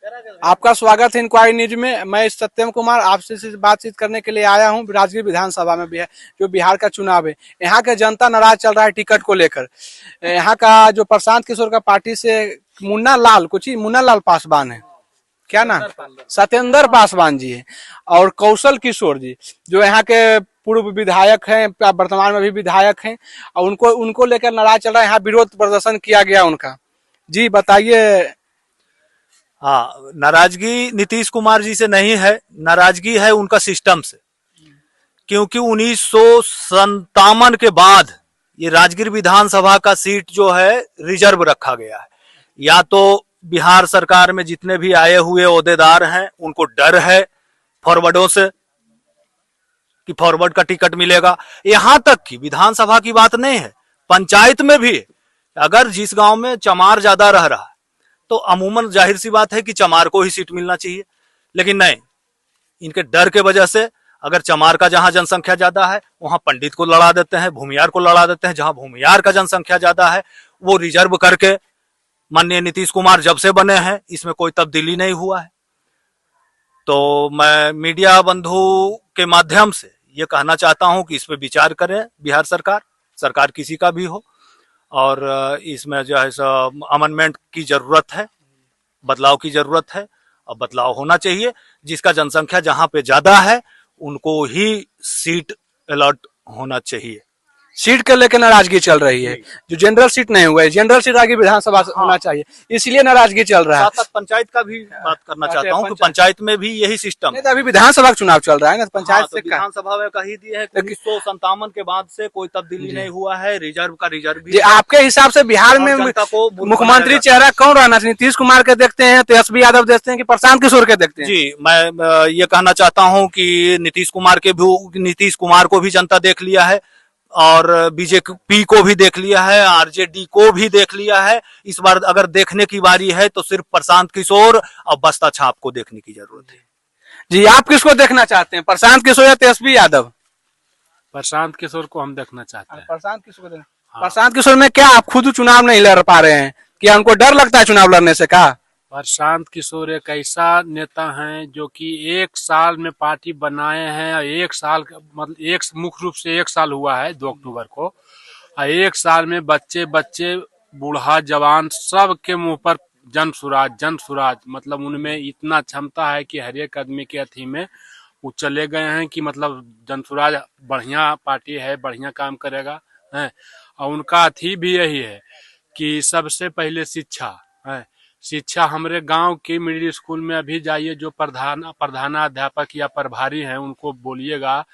आपका स्वागत है इंक्वायरी न्यूज में। मैं सत्यम कुमार आपसे बातचीत करने के लिए आया हूं। राजगीर विधानसभा में भी है जो बिहार का चुनाव है, यहाँ का जनता नाराज चल रहा है टिकट को लेकर। यहाँ का जो प्रशांत किशोर का पार्टी से मुन्ना लाल पासवान है, क्या नाम, सत्येंद्र पासवान जी है, और कौशल किशोर जी जो यहाँ के पूर्व विधायक हैं, वर्तमान में भी विधायक हैं, और उनको लेकर नाराज चल रहा है। यहाँ विरोध प्रदर्शन किया गया उनका। जी बताइए। हाँ, नाराजगी नीतीश कुमार जी से नहीं है, नाराजगी है उनका सिस्टम से। क्योंकि 1957 के बाद ये राजगीर विधानसभा का सीट जो है रिजर्व रखा गया है। या तो बिहार सरकार में जितने भी आए हुए ओहदेदार हैं उनको डर है फॉरवर्डों से कि फॉरवर्ड का टिकट मिलेगा। यहां तक कि विधानसभा की बात नहीं है, पंचायत में भी अगर जिस गांव में चमार ज्यादा रह रहा है तो अमूमन जाहिर सी बात है कि चमार को ही सीट मिलना चाहिए। लेकिन नहीं, इनके डर के वजह से अगर चमार का जहां जनसंख्या ज्यादा है वहां पंडित को लड़ा देते हैं, भूमियार को लड़ा देते हैं। जहां भूमियार का जनसंख्या ज्यादा है वो रिजर्व करके माननीय नीतीश कुमार जब से बने हैं इसमें कोई तब्दीली नहीं हुआ है। तो मैं मीडिया बंधु के माध्यम से ये कहना चाहता हूं कि इस पे विचार करें बिहार सरकार किसी का भी हो, और इसमें जो है अमेंडमेंट की जरूरत है, बदलाव की जरूरत है, और बदलाव होना चाहिए। जिसका जनसंख्या जहां पे ज्यादा है उनको ही सीट अलॉट होना चाहिए। सीट को लेकर नाराजगी चल रही है, जो जनरल सीट नहीं हुआ है, जनरल सीट आगे विधानसभा होना चाहिए, इसलिए नाराजगी चल रहा है। साथ पंचायत का भी बात करना चाहता हूं कि पंचायत में भी यही सिस्टम है। तो अभी विधानसभा का चुनाव चल रहा है ना, पंचायत से विधानसभा में कही दी है 1957 के बाद से कोई तब्दीली नहीं हुआ है, रिजर्व का रिजर्व भी। आपके हिसाब से बिहार में मुख्यमंत्री चेहरा कौन रहना चाहिए? नीतीश कुमार के देखते हैं, तेजस्वी यादव देखते हैं कि प्रशांत किशोर के देखते हैं? जी, मैं ये कहना चाहता हूं कि नीतीश कुमार को भी जनता देख लिया है, और बीजेपी को भी देख लिया है, आरजेडी को भी देख लिया है। इस बार अगर देखने की बारी है तो सिर्फ प्रशांत किशोर और बस्ता छाप को देखने की जरूरत है। जी, आप किसको देखना चाहते हैं, प्रशांत किशोर या तेजस्वी यादव? प्रशांत किशोर को हम देखना चाहते हैं। प्रशांत किशोर। प्रशांत किशोर में क्या आप खुद चुनाव नहीं लड़ पा रहे हैं, क्या उनको डर लगता है चुनाव लड़ने से? क्या प्रशांत किशोर एक ऐसा नेता हैं जो कि 1 साल में पार्टी बनाए हैं, और 1 साल मतलब मुख्य रूप से 1 साल हुआ है 2 अक्टूबर को, और 1 साल में बच्चे बूढ़ा जवान सब के मुंह पर जन सुराज मतलब उनमें इतना क्षमता है कि हर एक आदमी के अथी में वो चले गए हैं कि मतलब जन सुराज बढ़िया पार्टी है, बढ़िया काम करेगा है। और उनका अथी भी यही है कि सबसे पहले शिक्षा है। शिक्षा हमारे गांव के मिडिल स्कूल में अभी जाइए, जो प्रधानाध्यापक या प्रभारी हैं उनको बोलिएगा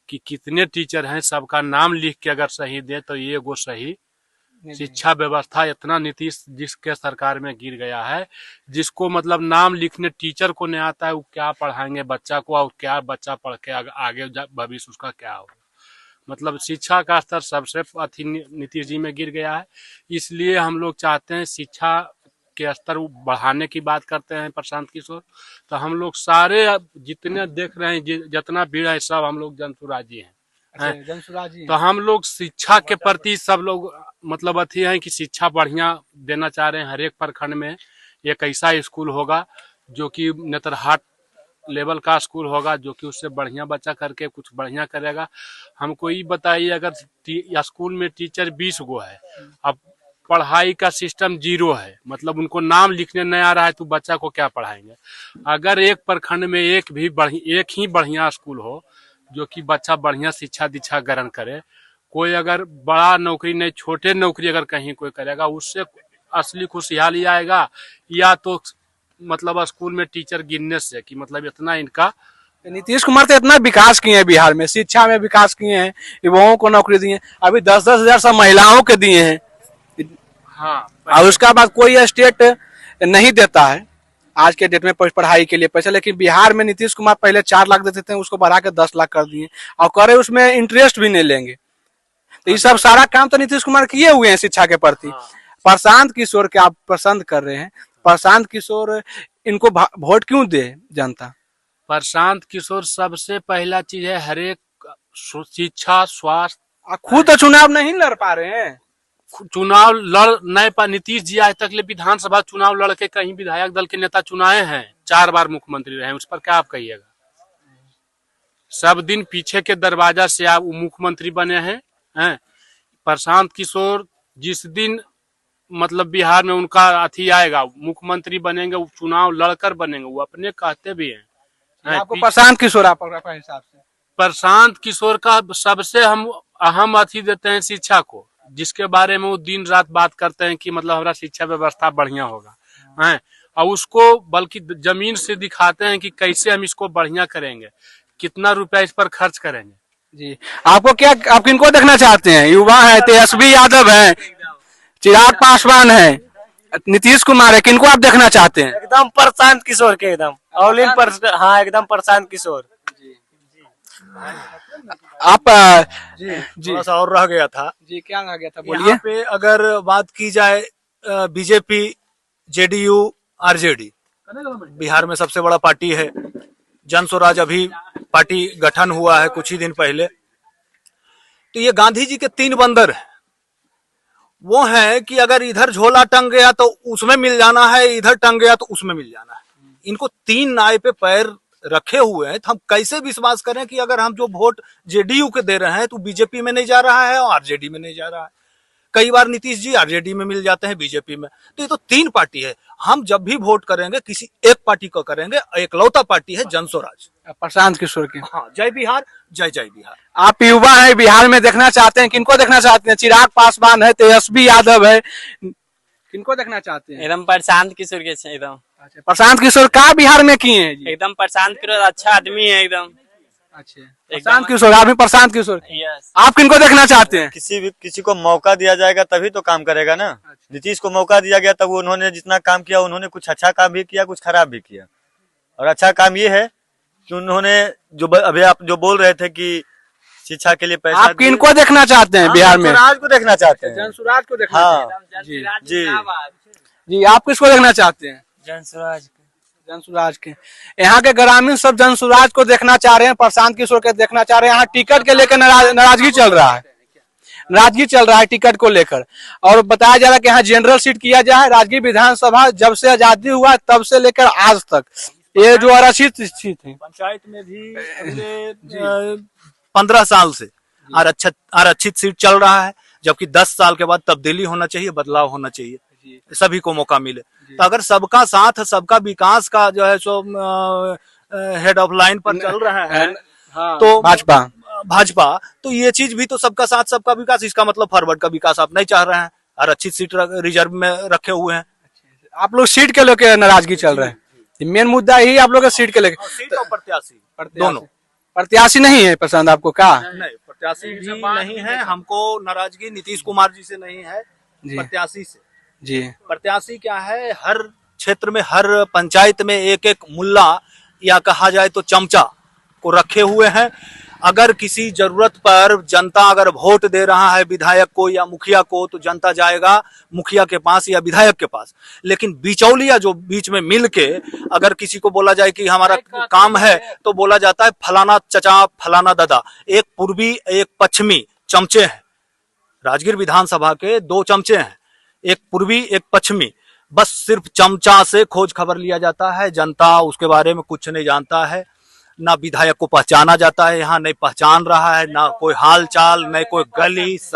कि कितने टीचर हैं, सबका नाम लिख के अगर सही दे तो ये वो सही शिक्षा व्यवस्था इतना नीतीश जिसके सरकार में गिर गया है, जिसको मतलब नाम लिखने टीचर को नहीं आता है, वो क्या पढ़ाएंगे बच्चा को, और क्या बच्चा पढ़ के आगे भविष्य उसका क्या होगा। मतलब शिक्षा का स्तर सबसे अति नीतीश जी में गिर गया है। इसलिए हम लोग चाहते हैं शिक्षा के स्तर बढ़ाने की बात करते हैं प्रशांत किशोर। तो हम लोग सारे जितने देख रहे हैं, जितना भीड़ है, सब हम लोग जनसुराजी हैं। तो हम लोग शिक्षा के प्रति सब लोग मतलब अथी है कि शिक्षा बढ़िया देना चाह रहे हैं। हर एक प्रखंड में एक ऐसा स्कूल होगा जो कि नेतरहाट लेवल का स्कूल होगा, जो कि उससे बढ़िया बच्चा करके कुछ बढ़िया करेगा। हमको ये बताइए, अगर स्कूल में टीचर 20 गो है, अब पढ़ाई का सिस्टम 0 है, मतलब उनको नाम लिखने नहीं आ रहा है, तो बच्चा को क्या पढ़ाएंगे? अगर एक प्रखंड में एक ही बढ़िया स्कूल हो जो कि बच्चा बढ़िया शिक्षा दीक्षा ग्रहण करे, कोई अगर बड़ा नौकरी नहीं, छोटे नौकरी अगर कहीं कोई करेगा, उससे असली खुशहाली आएगा, या तो मतलब स्कूल में टीचर गिनने से कि मतलब इतना इनका। नीतीश कुमार तो इतना विकास किए हैं बिहार में, शिक्षा में विकास किए हैं, युवाओं को नौकरी दी है, अभी 10-10 हजार सब महिलाओं के दिए हैं। हाँ, और उसका बाद कोई स्टेट नहीं देता है आज के डेट में पढ़ाई के लिए पैसा। लेकिन बिहार में नीतीश कुमार पहले 4 लाख देते थे, उसको बढ़ा के 10 लाख कर दिए, और करे उसमें इंटरेस्ट भी नहीं लेंगे। तो ये सब सारा काम तो नीतीश कुमार किए हुए हैं शिक्षा के प्रति। प्रशांत किशोर के आप पसंद कर रहे हैं, प्रशांत किशोर इनको वोट क्यों दे जनता? प्रशांत किशोर सबसे पहला चीज है, हर एक शिक्षा, स्वास्थ्य। खुद तो चुनाव नहीं लड़ पा रहे हैं, चुनाव लड़ नए पर नीतीश जी आज तक ले विधानसभा चुनाव लड़ के कहीं विधायक दल के नेता चुनाए हैं, 4 बार मुख्यमंत्री रहे, उस पर क्या आप कहिएगा? सब दिन पीछे के दरवाजा से आप मुख्यमंत्री बने हैं। प्रशांत किशोर जिस दिन मतलब बिहार में उनका अथी आएगा, मुख्यमंत्री बनेंगे, वो चुनाव लड़कर बनेंगे, वो अपने कहते भी हैं। आपको प्रशांत किशोर आप हिसाब से? प्रशांत किशोर का सबसे हम अहम अथी देते हैं शिक्षा को, जिसके बारे में वो दिन रात बात करते हैं कि मतलब हमारा शिक्षा व्यवस्था बढ़िया होगा, हैं, और उसको बल्कि जमीन से दिखाते हैं कि कैसे हम इसको बढ़िया करेंगे, कितना रुपया इस पर खर्च करेंगे। जी, आपको क्या, आप किनको देखना चाहते हैं? युवा है, तेजस्वी यादव है, चिराग पासवान है, नीतीश कुमार है, किनको आप देखना चाहते हैं? एकदम प्रशांत किशोर के, एकदम ऑल इन पर, हाँ एकदम प्रशांत किशोर। आप जी थोड़ा सा और रह गया था जी, क्या रह गया था, बोलिए। यहाँ पे अगर बात की जाए बीजेपी, जेडीयू, आरजेडी, बिहार में सबसे बड़ा पार्टी है। जन स्वराज अभी पार्टी गठन हुआ है कुछ ही दिन पहले। तो ये गांधी जी के 3 बंदर हैं। वो है कि अगर इधर झोला टंग गया तो उसमें मिल जाना है, इधर टंग गया तो उसमें मिल जाना है। इनको 3 नाव पे पैर रखे हुए हैं। तो हम कैसे विश्वास करें कि अगर हम जो वोट जेडीयू के दे रहे हैं तो बीजेपी में नहीं जा रहा है और आरजेडी में नहीं जा रहा है। कई बार नीतीश जी आरजेडी में मिल जाते हैं, बीजेपी में। तो ये तो 3 पार्टी है। हम जब भी वोट करेंगे किसी एक पार्टी को करेंगे। एकलौता पार्टी है जन स्वराज, प्रशांत किशोर की। हाँ, जय बिहार, जय जय बिहार। आप युवा है, बिहार में देखना चाहते हैं, किनको देखना चाहते हैं? चिराग पासवान है, तेजस्वी यादव है, किनको देखना चाहते हैं? एकदम प्रशांत किशोर के एकदम। अच्छा, प्रशांत किशोर का बिहार में किए हैं जी? एकदम प्रशांत किशोर अच्छा आदमी है एकदम। अच्छा, प्रशांत किशोर, आप भी प्रशांत किशोर। यस। आप किनको देखना चाहते हैं? किसी को मौका दिया जाएगा तभी तो काम करेगा ना। नीतीश को मौका दिया गया तब उन्होंने जितना काम किया, उन्होंने कुछ अच्छा काम भी किया, कुछ खराब भी किया। और अच्छा काम ये है कि उन्होंने जो अभी आप जो बोल रहे थे कि शिक्षा के लिए पैसा, आप किनको देखना चाहते हैं बिहार में? जनसुराज को देखना चाहते हैं। जनसुराज को देखना हाँ जी जी जी। आप किसको देखना चाहते हैं? जनसुराज। जनसुराज के। यहाँ के ग्रामीण सब जनसुराज को देखना चाह रहे हैं, प्रशांत किशोर के देखना चाह रहे हैं। यहाँ टिकट के लेकर नाराजगी चल रहा है, नाराजगी चल रहा है टिकट को लेकर। और बताया जा रहा है कि यहाँ जनरल सीट किया जाए। राजगीर विधानसभा जब से आजादी हुआ तब से लेकर आज तक ये जो आरक्षित सीट है, पंचायत में भी अगले 15 साल से आरक्षित सीट चल रहा है। जबकि 10 साल के बाद तब्दीली होना चाहिए, बदलाव होना चाहिए, सभी को मौका मिले। तो अगर सबका साथ, सबका विकास का जो है सो हेड ऑफ लाइन पर चल रहा है तो भाजपा, तो ये चीज भी तो सबका साथ सबका विकास, इसका मतलब फॉरवर्ड का विकास आप नहीं चाह रहे हैं। आरक्षित सीट रिजर्व में रखे हुए हैं। आप लोग सीट के लेकर नाराजगी चल रहे हैं। मेन मुद्दा यही आप लोग सीट के लेकर। सीट और प्रत्याशी दोनों। प्रत्याशी नहीं है पसंद आपको? का नहीं, प्रत्याशी भी नहीं है। हमको नाराजगी नीतीश कुमार जी से नहीं है, प्रत्याशी से जी। प्रत्याशी क्या है, हर क्षेत्र में, हर पंचायत में एक एक मुल्ला या कहा जाए तो चमचा को रखे हुए हैं। अगर किसी जरूरत पर जनता अगर वोट दे रहा है विधायक को या मुखिया को, तो जनता जाएगा मुखिया के पास या विधायक के पास। लेकिन बिचौलिया जो बीच में मिल के अगर किसी को बोला जाए कि हमारा काम है, तो बोला जाता है फलाना चचा, फलाना दादा। एक पूर्वी एक पश्चिमी चमचे हैं। राजगीर विधानसभा के 2 चमचे हैं, एक पूर्वी एक पश्चिमी। बस सिर्फ चमचा से खोज खबर लिया जाता है। जनता उसके बारे में कुछ नहीं जानता है। ना विधायक को पहचाना जाता है, यहाँ नहीं पहचान रहा है, ना कोई हाल चाल, न कोई गली।